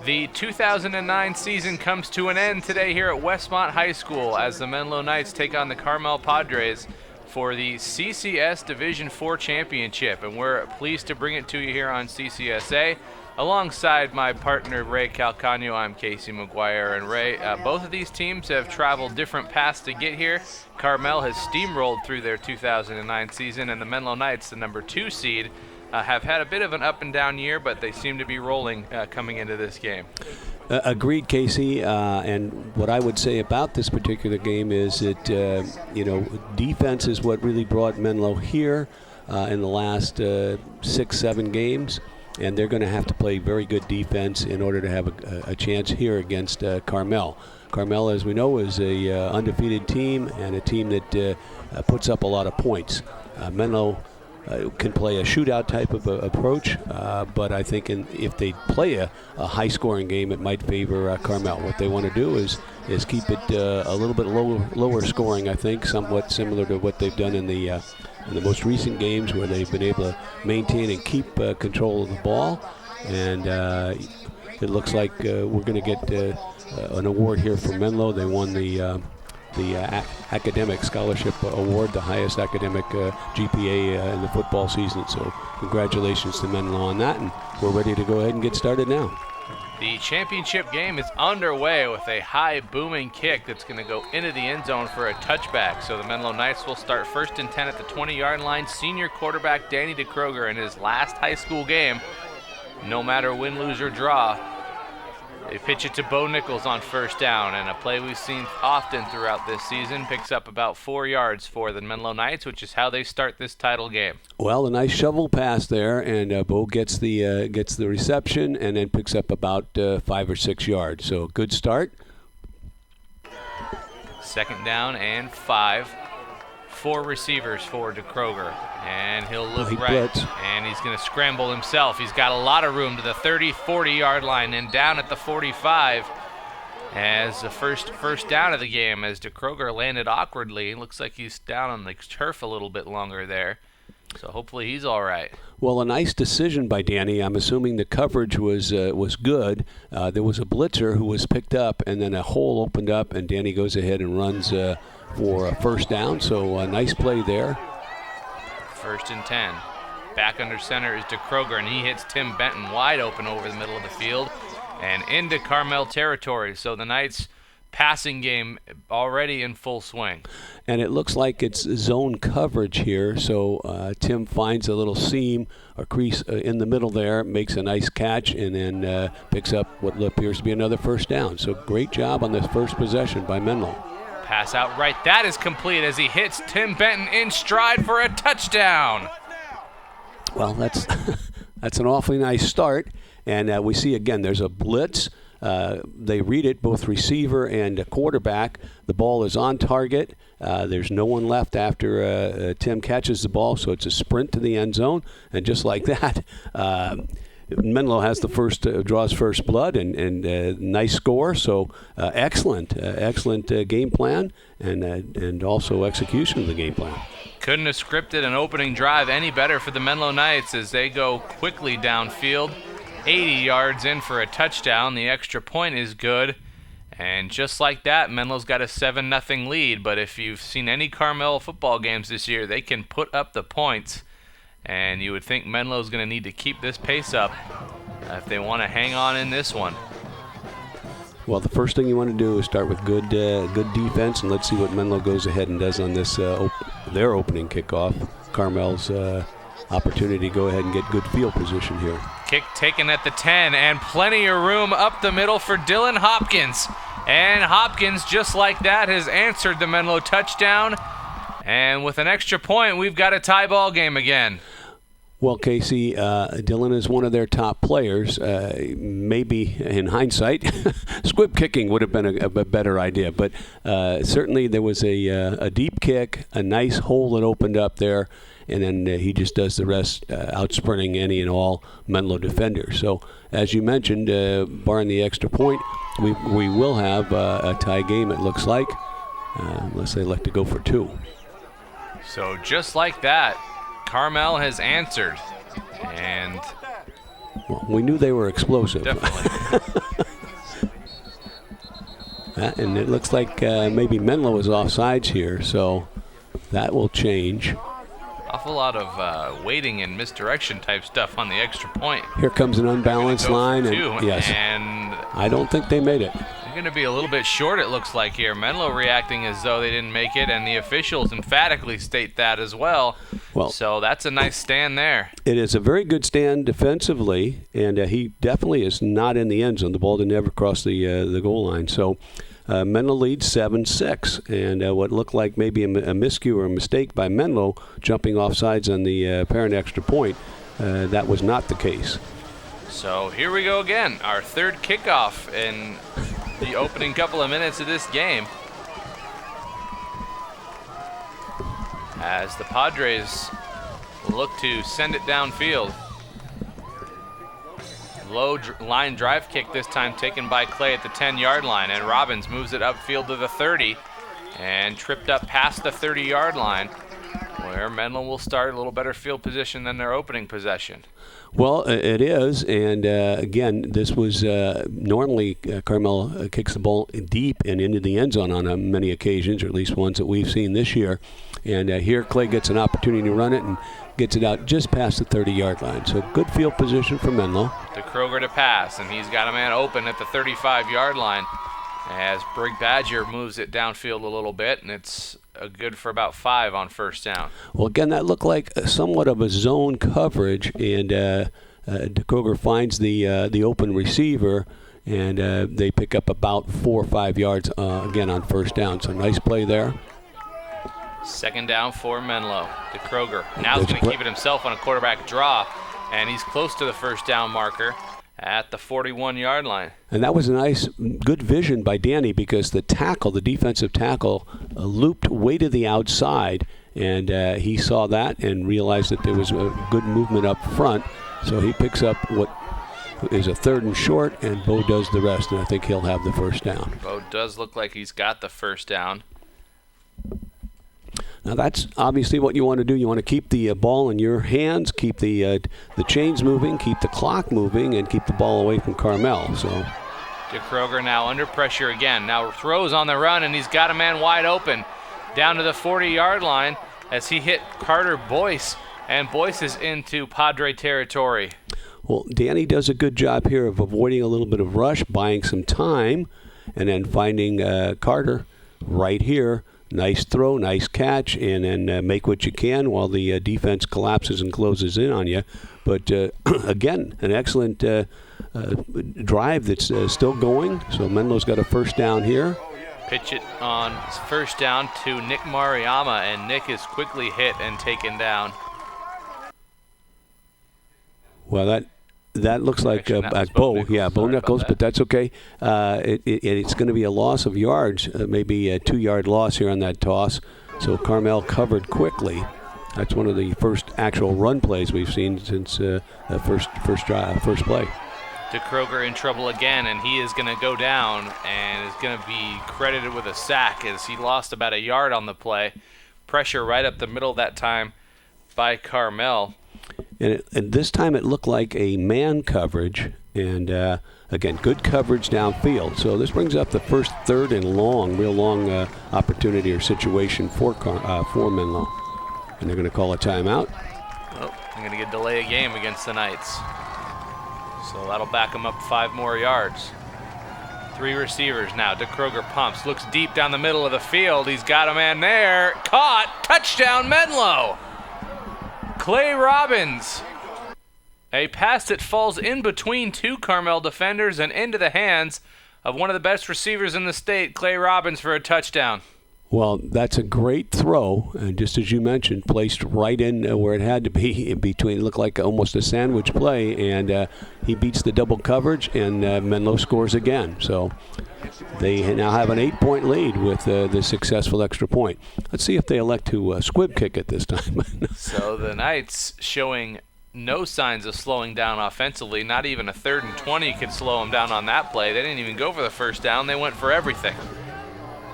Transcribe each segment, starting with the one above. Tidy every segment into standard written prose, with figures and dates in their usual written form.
The 2009 season comes to an end today here at Westmont High School as the Menlo Knights take on the Carmel Padres for the CCS Division IV Championship, and we're pleased to bring it to you here on CCSA. Alongside my partner Ray Calcagno, I'm Casey McGuire, and Ray, both of these teams have traveled different paths to get here. Carmel has steamrolled through their 2009 season, and the Menlo Knights, the number 2 seed, have had a bit of an up and down year, but they seem to be rolling coming into this game. Agreed, Casey. And what I would say about this particular game is that, defense is what really brought Menlo here in the last 6-7 games. And they're going to have to play very good defense in order to have a chance here against Carmel. Carmel, as we know, is a undefeated team and a team that puts up a lot of points. Menlo can play a shootout type of approach, but I think if they play a high-scoring game, it might favor Carmel. What they want to do is keep it a little bit lower scoring, I think, somewhat similar to what they've done in the most recent games where they've been able to maintain and keep control of the ball. And it looks like we're going to get an award here for Menlo. They won the Academic Scholarship Award, the highest academic GPA in the football season. So congratulations to Menlo on that, and we're ready to go ahead and get started now. The championship game is underway with a high booming kick that's going to go into the end zone for a touchback. So the Menlo Knights will start 1st and 10 at the 20-yard line. Senior quarterback Danny DeKroger in his last high school game, no matter win, lose, or draw. They pitch it to Bo Nichols on 1st down, and a play we've seen often throughout this season, picks up about 4 yards for the Menlo Knights, which is how they start this title game. Well, a nice shovel pass there, and Bo gets the reception and then picks up about 5 or 6 yards. So good start. 2nd down and 5. 4 receivers for DeKroger, and he'll look right, blitz. And he's going to scramble himself. He's got a lot of room to the 30, 40-yard line, and down at the 45 as the first down of the game as DeKroger landed awkwardly. Looks like he's down on the turf a little bit longer there, so hopefully he's all right. Well, a nice decision by Danny. I'm assuming the coverage was good. There was a blitzer who was picked up, and then a hole opened up, and Danny goes ahead and runs for a 1st down. So a nice play there. 1st and 10. Back under center is DeKroger, and he hits Tim Benton wide open over the middle of the field and into Carmel territory. So the Knights' passing game already in full swing. And it looks like it's zone coverage here. So Tim finds a little seam or crease in the middle there, makes a nice catch, and then picks up what appears to be another 1st down. So great job on this first possession by Menlo. Pass out right. That is complete as he hits Tim Benton in stride for a touchdown. Well, that's an awfully nice start. And we see, again, there's a blitz. They read it, both receiver and quarterback. The ball is on target. There's no one left after Tim catches the ball, so it's a sprint to the end zone. And just like that, Menlo has the draws first blood, and nice score. So excellent game plan, and also execution of the game plan. Couldn't have scripted an opening drive any better for the Menlo Knights as they go quickly downfield. 80 yards in for a touchdown. The extra point is good. And just like that, Menlo's got a 7-0 lead. But if you've seen any Carmel football games this year, they can put up the points. And you would think Menlo's going to need to keep this pace up if they want to hang on in this one. Well, the first thing you want to do is start with good defense, and let's see what Menlo goes ahead and does on this their opening kickoff. Carmel's opportunity to go ahead and get good field position here. Kick taken at the 10, and plenty of room up the middle for Dylan Hopkins. And Hopkins, just like that, has answered the Menlo touchdown. And with an extra point, we've got a tie ball game again. Well, Casey, Dylan is one of their top players. Maybe in hindsight, squib kicking would have been a better idea. But certainly there was a deep kick, a nice hole that opened up there, and then he just does the rest, out-sprinting any and all Menlo defenders. So, as you mentioned, barring the extra point, we will have a tie game, it looks like, unless they like to go for 2. So just like that, Carmel has answered, and Well, we knew they were explosive. Definitely. And it looks like maybe Menlo is offsides here, so that will change. Awful lot of waiting and misdirection type stuff on the extra point. Here comes an unbalanced line. Yes. And I don't think they made it. They're going to be a little bit short, it looks like here. Menlo reacting as though they didn't make it, and the officials emphatically state that as well. So that's a nice stand there. It is a very good stand defensively, and he definitely is not in the end zone. The ball didn't ever cross the goal line. So Menlo leads 7-6, and what looked like maybe a miscue or a mistake by Menlo jumping offsides on the apparent extra point, that was not the case. So here we go again, our third kickoff in the opening couple of minutes of this game, as the Padres look to send it downfield. Low line drive kick this time taken by Clay at the 10-yard line, and Robbins moves it upfield to the 30 and tripped up past the 30-yard line, where Menlo will start a little better field position than their opening possession. Well, it is, and again, this was normally Carmel kicks the ball deep and into the end zone on many occasions, or at least ones that we've seen this year. And here Clay gets an opportunity to run it and gets it out just past the 30-yard line. So good field position for Menlo. To Kroger to pass, and he's got a man open at the 35-yard line as Brig Badger moves it downfield a little bit, and it's good for about 5 on first down. Well, again, that looked like somewhat of a zone coverage, and Kroger finds the open receiver, and they pick up about 4 or 5 yards again on first down. So nice play there. Second down for Menlo. To Kroger. Now he's going to keep it himself on a quarterback draw, and he's close to the first down marker at the 41-yard line. And that was a nice, good vision by Danny, because the defensive tackle, looped way to the outside, and he saw that and realized that there was a good movement up front. So he picks up what is a 3rd and short, and Bo does the rest, and I think he'll have the first down. Bo does look like he's got the first down. Now that's obviously what you want to do. You want to keep the ball in your hands, keep the chains moving, keep the clock moving, and keep the ball away from Carmel. So De Kroger now under pressure again. Now throws on the run, and he's got a man wide open down to the 40-yard line as he hit Carter Boyce, and Boyce is into Padre territory. Well, Danny does a good job here of avoiding a little bit of rush, buying some time, and then finding Carter right here. Nice throw, nice catch, and then make what you can while the defense collapses and closes in on you. But again, an excellent drive that's still going. So Menlo's got a first down here. Pitch it on first down to Nick Mariama, and Nick is quickly hit and taken down. Well, that looks like Bo. Yeah, Bo Nichols, but that's okay. It's going to be a loss of yards, maybe a 2-yard loss here on that toss. So Carmel covered quickly. That's one of the first actual run plays we've seen since the first play. De Kroger in trouble again, and he is going to go down and is going to be credited with a sack as he lost about a yard on the play. Pressure right up the middle that time by Carmel. And this time it looked like a man coverage, and again, good coverage downfield. So this brings up the first 3rd and real long opportunity or situation for Menlo. And they're going to call a timeout. Oh, they're going to get delay a game against the Knights. So that'll back them up 5 more yards. 3 receivers now. De Kroger pumps, looks deep down the middle of the field. He's got a man there. Caught. Touchdown, Menlo. Clay Robbins. A pass that falls in between 2 Carmel defenders and into the hands of one of the best receivers in the state, Clay Robbins, for a touchdown. Well, that's a great throw, and just as you mentioned, placed right in where it had to be, in between. It looked like almost a sandwich play, and he beats the double coverage, and Menlo scores again. So they now have an 8-point lead with the successful extra point. Let's see if they elect to squib kick it this time. So the Knights showing no signs of slowing down offensively. Not even a 3rd and 20 could slow them down on that play. They didn't even go for the first down. They went for everything.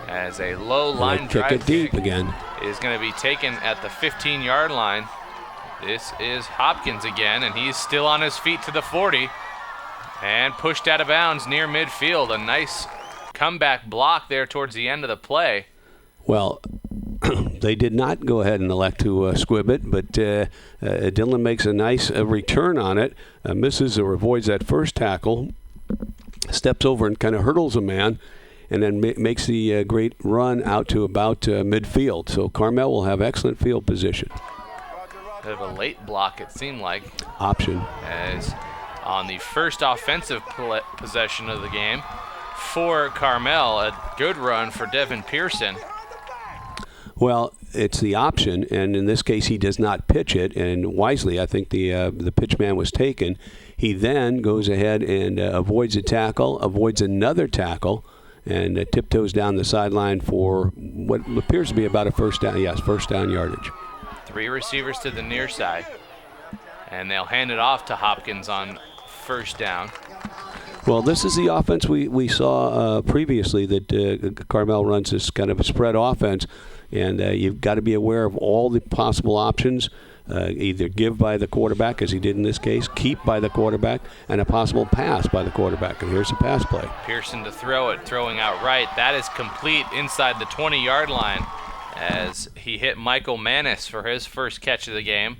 As a low line drive kick it deep again is going to be taken at the 15-yard line. This is Hopkins again, and he's still on his feet to the 40 and pushed out of bounds near midfield. A nice comeback block there towards the end of the play. Well, they did not go ahead and elect to squib it, but Dillon makes a nice return on it, misses or avoids that first tackle, steps over and kind of hurdles a man, and then makes the great run out to about midfield. So Carmel will have excellent field position. Bit of a late block, it seemed like. Option. As on the first offensive possession of the game for Carmel, a good run for Devin Pearson. Well, it's the option, and in this case, he does not pitch it. And wisely, I think the pitch man was taken. He then goes ahead and avoids a tackle, avoids another tackle, and tiptoes down the sideline for what appears to be about a first down. Yes, first down yardage. 3 receivers to the near side, and they'll hand it off to Hopkins on first down. Well, this is the offense we saw previously that Carmel runs, this kind of a spread offense, and you've got to be aware of all the possible options, either give by the quarterback, as he did in this case, keep by the quarterback, and a possible pass by the quarterback. And here's the pass play. Pearson to throw it, throwing out right. That is complete inside the 20-yard line as he hit Michael Manis for his first catch of the game.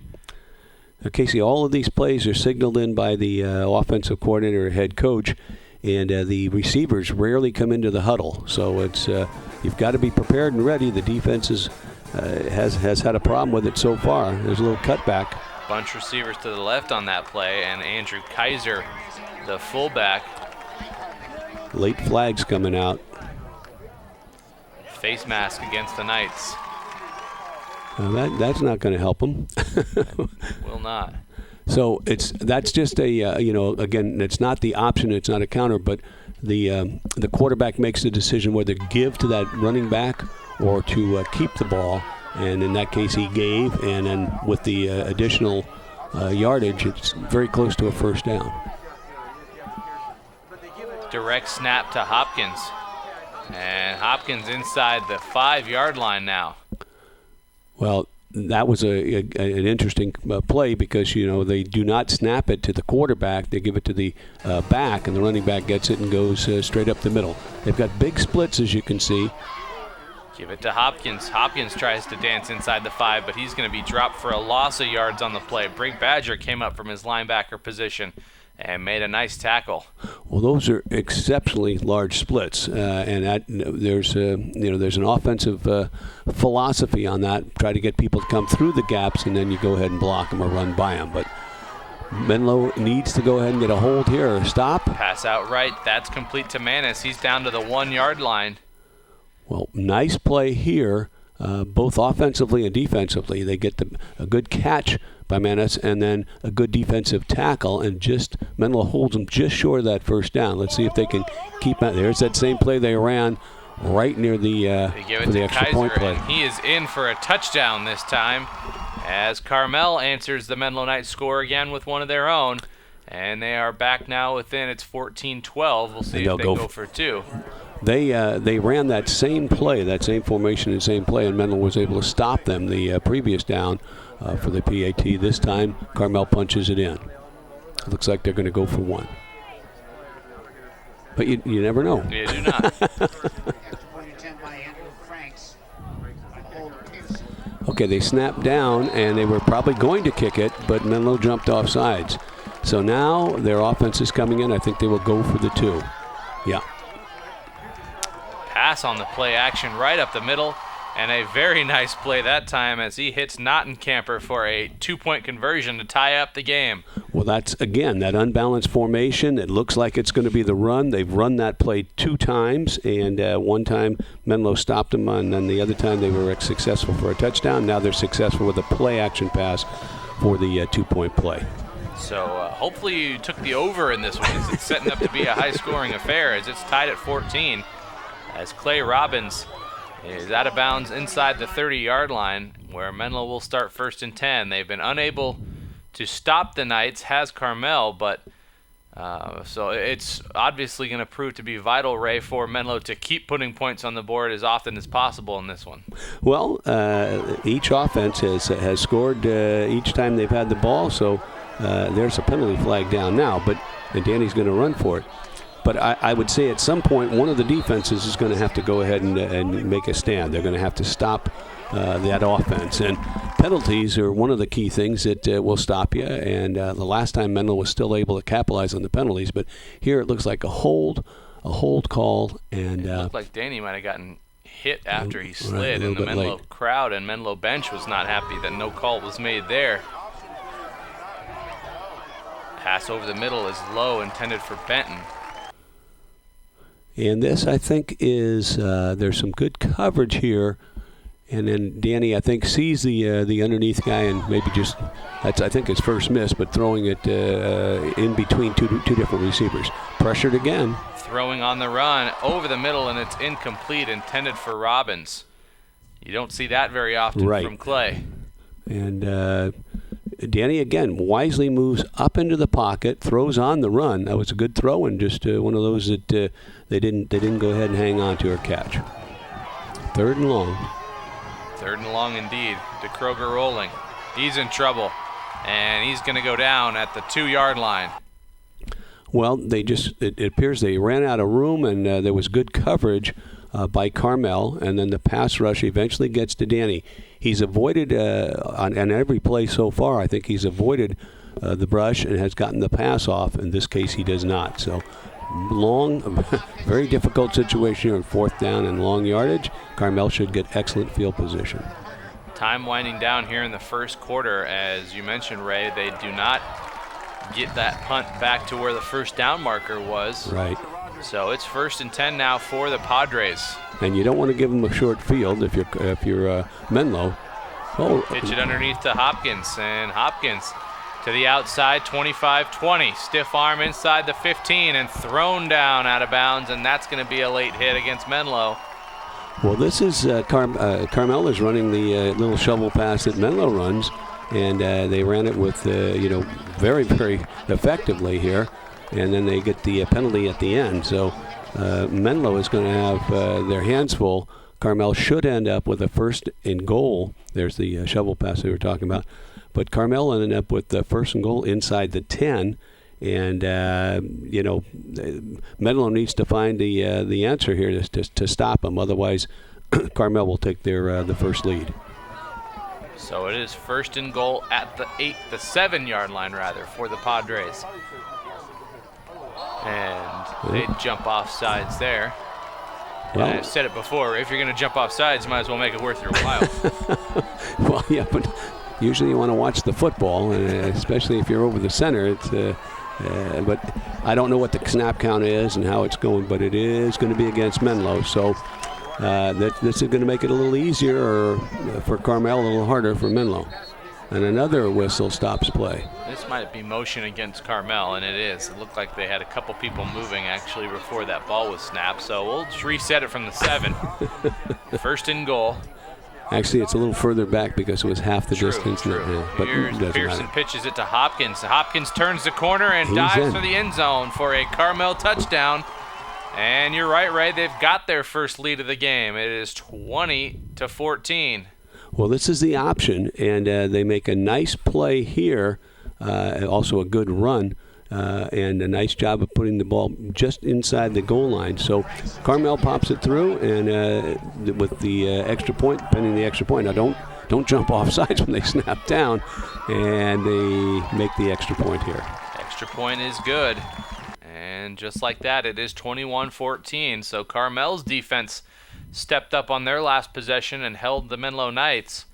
Casey, all of these plays are signaled in by the offensive coordinator or head coach, and the receivers rarely come into the huddle. So it's you've got to be prepared and ready. The defense has had a problem with it so far. There's a little cutback. Bunch receivers to the left on that play, and Andrew Kaiser, the fullback. Late flags coming out. Face mask against the Knights. That's not going to help them. Will not. So that's just a again, it's not the option, it's not a counter, but the quarterback makes the decision whether to give to that running back or to keep the ball, and in that case he gave, and then with the additional yardage, it's very close to a first down. Direct snap to Hopkins, and Hopkins inside the 5-yard line now. Well, that was an interesting play because, they do not snap it to the quarterback. They give it to the back, and the running back gets it and goes straight up the middle. They've got big splits, as you can see. Give it to Hopkins. Hopkins tries to dance inside the 5, but he's going to be dropped for a loss of yards on the play. Brig Badger came up from his linebacker position and made a nice tackle. Well, those are exceptionally large splits, and there's an offensive philosophy on that. Try to get people to come through the gaps, and then you go ahead and block them or run by them. But Menlo needs to go ahead and get a hold here. Stop. Pass out right. That's complete to Manis. He's down to the 1-yard line. Well, nice play here, both offensively and defensively. They get a good catch by Manis, and then a good defensive tackle, and Menlo holds them just short of that first down. Let's see if they can keep that. There's that same play they ran right near the for the extra Kaiser, point play. And he is in for a touchdown this time as Carmel answers the Menlo Knights score again with one of their own, and they are back now within it's 14-12. We'll see if they go for 2. They ran that same play, that same formation and same play, and Menlo was able to stop them the previous down for the PAT. This time, Carmel punches it in. It looks like they're going to go for 1. But you never know. You do not. Okay, they snapped down, and they were probably going to kick it, but Menlo jumped off sides. So now their offense is coming in. I think they will go for the 2. Yeah. Pass on the play action right up the middle, and a very nice play that time as he hits Nottencamper for a 2-point conversion to tie up the game. Well, that's, again, that unbalanced formation. It looks like it's going to be the run. They've run that play 2 times, and one time Menlo stopped them, and then the other time they were successful for a touchdown. Now they're successful with a play action pass for the 2-point play. So hopefully you took the over in this one, as it's setting up to be a high-scoring affair as it's tied at 14. As Clay Robbins is out of bounds inside the 30-yard line, where Menlo will start 1st and 10. They've been unable to stop the Knights, has Carmel, but So it's obviously going to prove to be vital, Ray, for Menlo to keep putting points on the board as often as possible in this one. Well, each offense has scored each time they've had the ball, so there's a penalty flag down now, but Danny's going to run for it. But I would say at some point one of the defenses is going to have to go ahead and make a stand. They're going to have to stop that offense. And penalties are one of the key things that will stop you. And the last time Menlo was still able to capitalize on the penalties, but here it looks like a hold call. And it looked like Danny might have gotten hit after he slid, right, and the Menlo late. crowd and Menlo bench was not happy that no call was made there. Pass over the middle is low, intended for Benton. And this, I think, is there's some good coverage here. And then Danny, I think, sees the underneath guy and maybe just, that's I think his first miss, but throwing it in between two different receivers. Pressured again. Throwing on the run over the middle, and it's incomplete, intended for Robbins. You don't see that very often from Clay. And Danny, again, wisely moves up into the pocket, throws on the run. That was a good throw, and just one of those that they didn't go ahead and hang on to or catch. 3rd and long. 3rd and long indeed. DeKroger rolling. He's in trouble, and he's going to go down at the 2-yard line. Well, it appears they ran out of room, and there was good coverage by Carmel, and then the pass rush eventually gets to Danny. He's avoided, on every play so far, I think he's avoided the brush and has gotten the pass off. In this case, he does not. So long, very difficult situation here on 4th down and long yardage. Carmel should get excellent field position. Time winding down here in the first quarter. As you mentioned, Ray, they do not get that punt back to where the first down marker was. Right. So it's 1st and 10 now for the Padres. And you don't want to give them a short field if you're Menlo. Pitch it underneath to Hopkins, and Hopkins to the outside, 25-20. Stiff arm inside the 15 and thrown down out of bounds, and that's going to be a late hit against Menlo. Well, this is Carmel is running the little shovel pass that Menlo runs, and they ran it with very, very effectively here, and then they get the penalty at the end. So Menlo is going to have their hands full. Carmel should end up with a 1st and goal. There's the shovel pass they were talking about. But Carmel ended up with the 1st and goal inside the 10. And, Menlo needs to find the answer here to stop them. Otherwise, Carmel will take the first lead. So it is 1st and goal at the 7-yard line, rather, for the Padres. And they jump off sides there. Well, I've said it before, if you're going to jump off sides, you might as well make it worth your while. Well, yeah, but usually you want to watch the football, especially if you're over the center. But I don't know what the snap count is and how it's going, but it is going to be against Menlo. So this is going to make it a little easier for Carmel, a little harder for Menlo. And another whistle stops play. This might be motion against Carmel, and it is. It looked like they had a couple people moving actually before that ball was snapped. So we'll just reset it from the 7. 1st and goal. Actually, it's a little further back because it was half the distance. True. But here's Pearson pitches it to Hopkins. Hopkins turns the corner and dives for the end zone for a Carmel touchdown. And you're right, Ray. They've got their first lead of the game. It is 20-14. Well, this is the option, and they make a nice play here, also a good run, and a nice job of putting the ball just inside the goal line. So Carmel pops it through, and with the extra point, pending the extra point. Now, don't jump off sides when they snap down, and they make the extra point here. Extra point is good. And just like that, it is 21-14. So Carmel's defense stepped up on their last possession and held the Menlo Knights.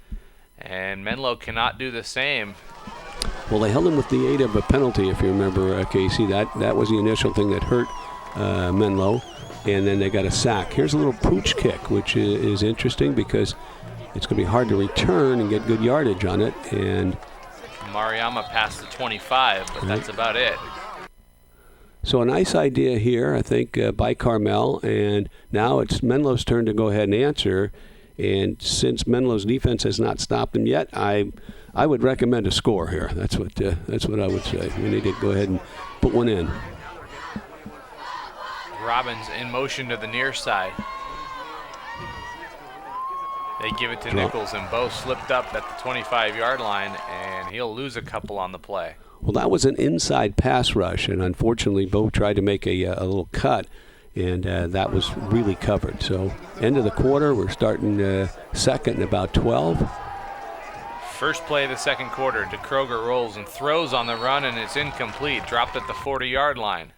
And Menlo cannot do the same. Well, they held him with the aid of a penalty, if you remember, Casey. That was the initial thing that hurt Menlo. And then they got a sack. Here's a little pooch kick, which is interesting because it's going to be hard to return and get good yardage on it. And Mariama passed the 25, but that's about it. So a nice idea here, I think, by Carmel, and now it's Menlo's turn to go ahead and answer. And since Menlo's defense has not stopped them yet, I I would recommend a score here. That's what I would say. We need to go ahead and put one in. Robbins in motion to the near side. They give it to Nichols, and Bo slipped up at the 25-yard line, and he'll lose a couple on the play. Well, that was an inside pass rush, and unfortunately, Bo tried to make a little cut, and that was really covered. So, end of the quarter, we're starting second and about 12. First play of the second quarter, DeKroger rolls and throws on the run, and it's incomplete, dropped at the 40-yard line.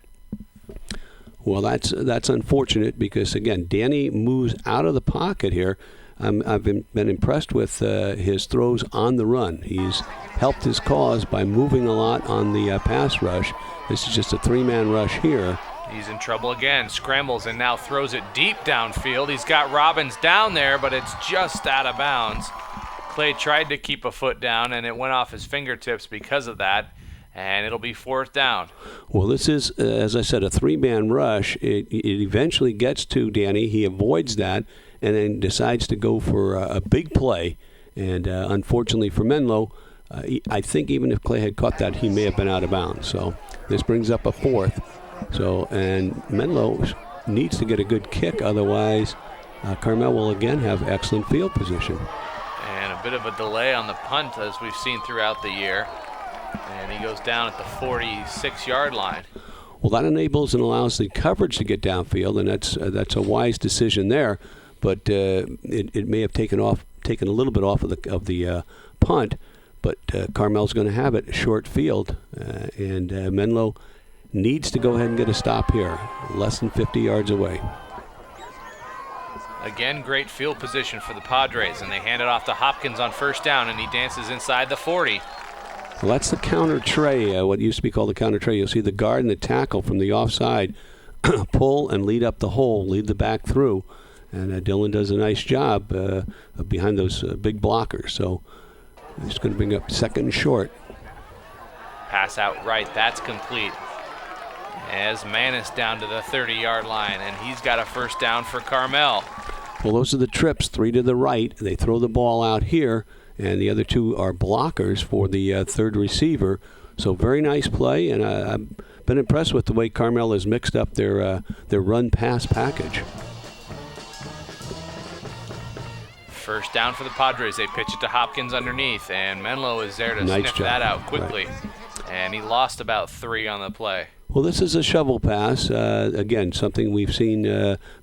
Well, that's unfortunate because, again, Danny moves out of the pocket here. I've been impressed with his throws on the run. He's helped his cause by moving a lot on the pass rush. This is just a three-man rush here. He's in trouble again, scrambles and now throws it deep downfield. He's got Robbins down there, but it's just out of bounds. Clay tried to keep a foot down, and it went off his fingertips because of that, and it'll be fourth down. Well, this is, as I said, a three-man rush. It eventually gets to Danny. He avoids that and then decides to go for a big play. And unfortunately for Menlo, I think even if Clay had caught that, he may have been out of bounds. So this brings up a fourth. So, and Menlo needs to get a good kick, otherwise Carmel will again have excellent field position. And a bit of a delay on the punt, as we've seen throughout the year. And he goes down at the 46-yard line. Well, that enables and allows the coverage to get downfield, and that's a wise decision there. But it may have taken a little bit off of the punt. But Carmel's going to have it short field, and Menlo needs to go ahead and get a stop here, less than 50 yards away. Again, great field position for the Padres, and they hand it off to Hopkins on first down, and he dances inside the 40. Well, that's the counter tray, what used to be called the counter tray. You'll see the guard and the tackle from the offside pull and lead up the hole, lead the back through. And Dylan does a nice job behind those big blockers. So he's going to bring up second and short. Pass out right, that's complete. As Manis down to the 30-yard line, and he's got a first down for Carmel. Well, those are the trips, three to the right. They throw the ball out here, and the other two are blockers for the third receiver. So very nice play, and I've been impressed with the way Carmel has mixed up their run-pass package. First down for the Padres. They pitch it to Hopkins underneath, and Menlo is there to sniff that out quickly. Right. And he lost about 3 on the play. Well, this is a shovel pass. Again, something we've seen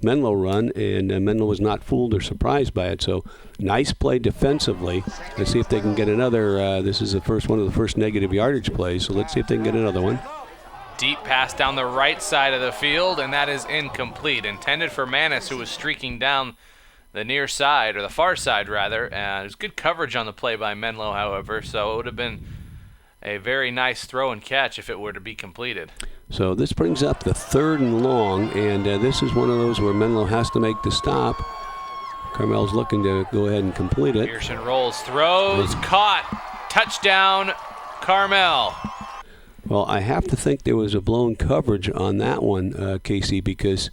Menlo run, and Menlo was not fooled or surprised by it. So nice play defensively. Let's see if they can get another. This is one of the first negative yardage plays, so let's see if they can get another one. Deep pass down the right side of the field, and that is incomplete. Intended for Manis, who was streaking down the near side, or the far side rather. There's good coverage on the play by Menlo, however, so it would have been a very nice throw and catch if it were to be completed. So this brings up the third and long, and this is one of those where Menlo has to make the stop. Carmel's looking to go ahead and complete it. Pearson rolls, throws, caught, touchdown, Carmel. Well, I have to think there was a blown coverage on that one, Casey, because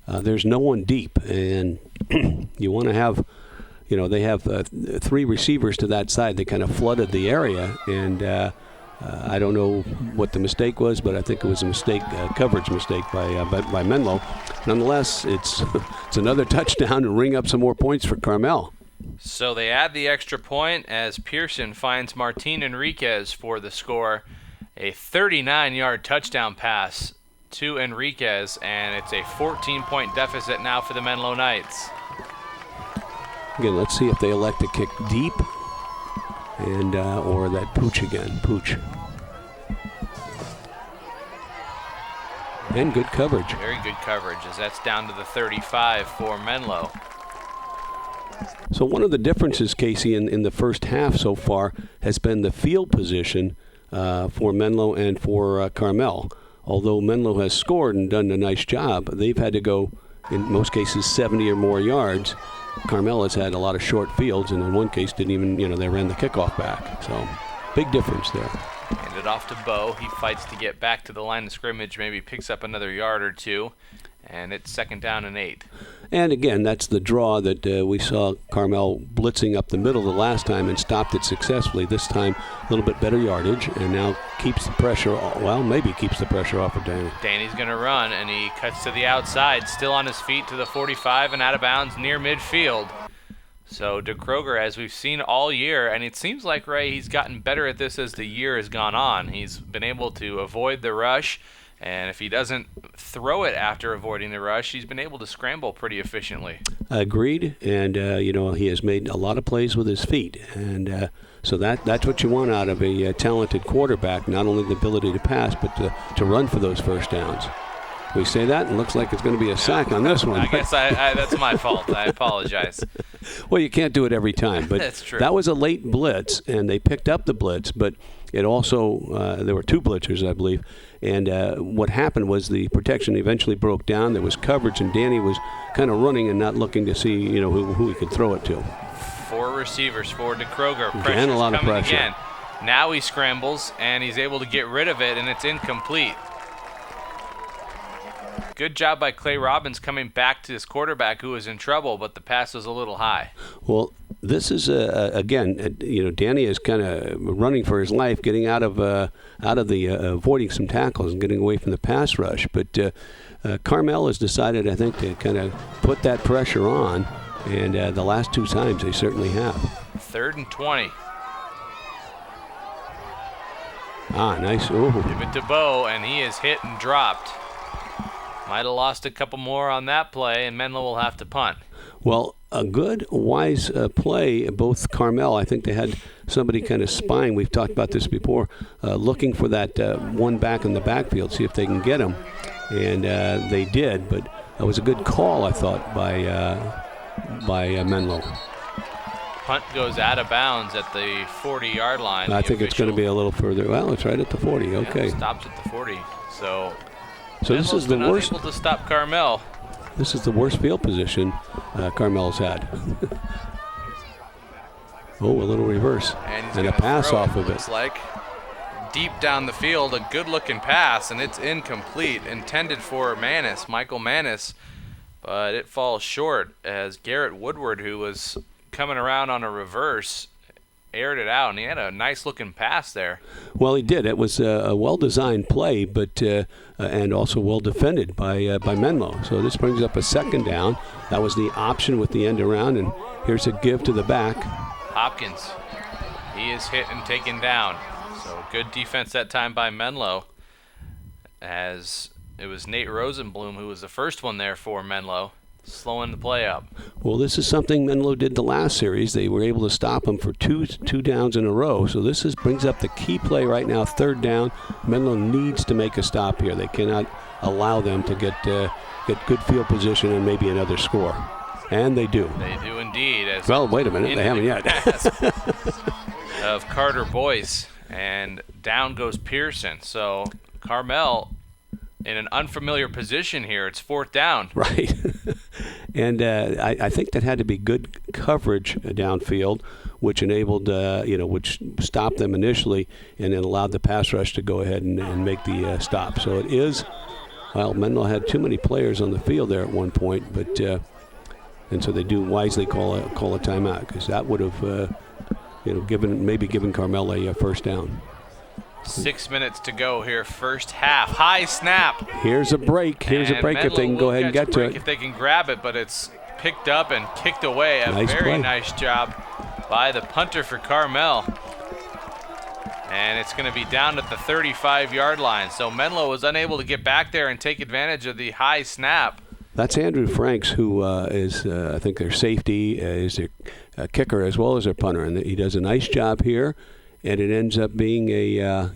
there's no one deep, and you want to have, they have 3 receivers to that side. They kind of flooded the area, and I don't know what the mistake was, but I think it was a mistake, coverage mistake by Menlo. Nonetheless, it's another touchdown to ring up some more points for Carmel. So they add the extra point as Pearson finds Martin Enriquez for the score. A 39-yard touchdown pass to Enriquez, and it's a 14-point deficit now for the Menlo Knights. Again, let's see if they elect to kick deep, and or that pooch again, pooch. And good coverage. Very good coverage, as that's down to the 35 for Menlo. So one of the differences, Casey, in the first half so far has been the field position for Menlo and for Carmel. Although Menlo has scored and done a nice job, they've had to go, in most cases, 70 or more yards. Carmel has had a lot of short fields, and in one case didn't even, they ran the kickoff back. So big difference there. Hand it off to Bo. He fights to get back to the line of scrimmage, maybe picks up another yard or two. And it's 2nd down and 8. And again, that's the draw that we saw Carmel blitzing up the middle the last time and stopped it successfully. This time, a little bit better yardage, and now keeps the pressure, well, maybe keeps the pressure off of Danny. Danny's going to run, and he cuts to the outside, still on his feet to the 45 and out of bounds near midfield. So DeKroger, as we've seen all year, and it seems like, Ray, he's gotten better at this as the year has gone on. He's been able to avoid the rush, and if he doesn't throw it after avoiding the rush, he's been able to scramble pretty efficiently. Agreed, and he has made a lot of plays with his feet, and so that's what you want out of a talented quarterback, not only the ability to pass, but to run for those first downs. We say that, and it looks like it's going to be a sack on this one. I guess that's my fault. I apologize. Well, you can't do it every time, but that's true. That was a late blitz, and they picked up the blitz, but it also, there were 2 blitzers, I believe, and what happened was the protection eventually broke down. There was coverage, and Danny was kind of running and not looking to see, who he could throw it to. 4 receivers for DeKroger. Again, a lot of pressure. Again. Now he scrambles, and he's able to get rid of it, and it's incomplete. Good job by Clay Robbins coming back to his quarterback who was in trouble, but the pass was a little high. Well, this is again, Danny is kind of running for his life, getting out of the avoiding some tackles and getting away from the pass rush. But Carmel has decided, I think, to kind of put that pressure on, and the last 2 times they certainly have. 3rd and 20. Nice. Ooh. Give it to Bo, and he is hit and dropped. Might have lost a couple more on that play, and Menlo will have to punt. Well, a good, wise play. Both Carmel, I think they had somebody kind of spying. We've talked about this before, looking for that one back in the backfield, see if they can get him. And they did, but it was a good call, I thought, by Menlo. Punt goes out of bounds at the 40-yard line. I think it's going to be a little further. Well, it's right at the 40. Okay. Yeah, stops at the 40. So this is the worst. Unable to stop Carmel. This is the worst field position Carmel's had. A little reverse. And a pass off of it. Looks like deep down the field, a good-looking pass, and it's incomplete, intended for Michael Manis, but it falls short as Garrett Woodward, who was coming around on a reverse, aired it out, and he had a nice-looking pass there. Well, he did. It was a well-designed play, but and also well-defended by Menlo. So this brings up a 2nd down. That was the option with the end around, and here's a give to the back. Hopkins, he is hit and taken down. So good defense that time by Menlo, as it was Nate Rosenblum who was the first one there for Menlo, slowing the play up. Well, this is something Menlo did the last series. They were able to stop him for two downs in a row. So this brings up the key play right now, 3rd down. Menlo needs to make a stop here. They cannot allow them to get good field position and maybe another score. And they do. They do indeed. Well, wait a minute. They haven't yet. Of Carter Boyce, and down goes Pearson. So Carmel in an unfamiliar position here. It's 4th down. Right. And I think that had to be good coverage downfield, which enabled, which stopped them initially and then allowed the pass rush to go ahead and make the stop. So it is, Menlo had too many players on the field there at one point, but and so they do wisely call a timeout, because that would have, given Carmel a first down. 6 minutes to go here, first half. High snap. Here's a break. Here's a break if they can go ahead and get to it. If they can grab it, but it's picked up and kicked away. A nice very play. Nice job by the punter for Carmel. And it's going to be down at the 35-yard line. So Menlo was unable to get back there and take advantage of the high snap. That's Andrew Franks, who is, I think, their safety, is their kicker as well as their punter. And he does a nice job here. And it ends up being a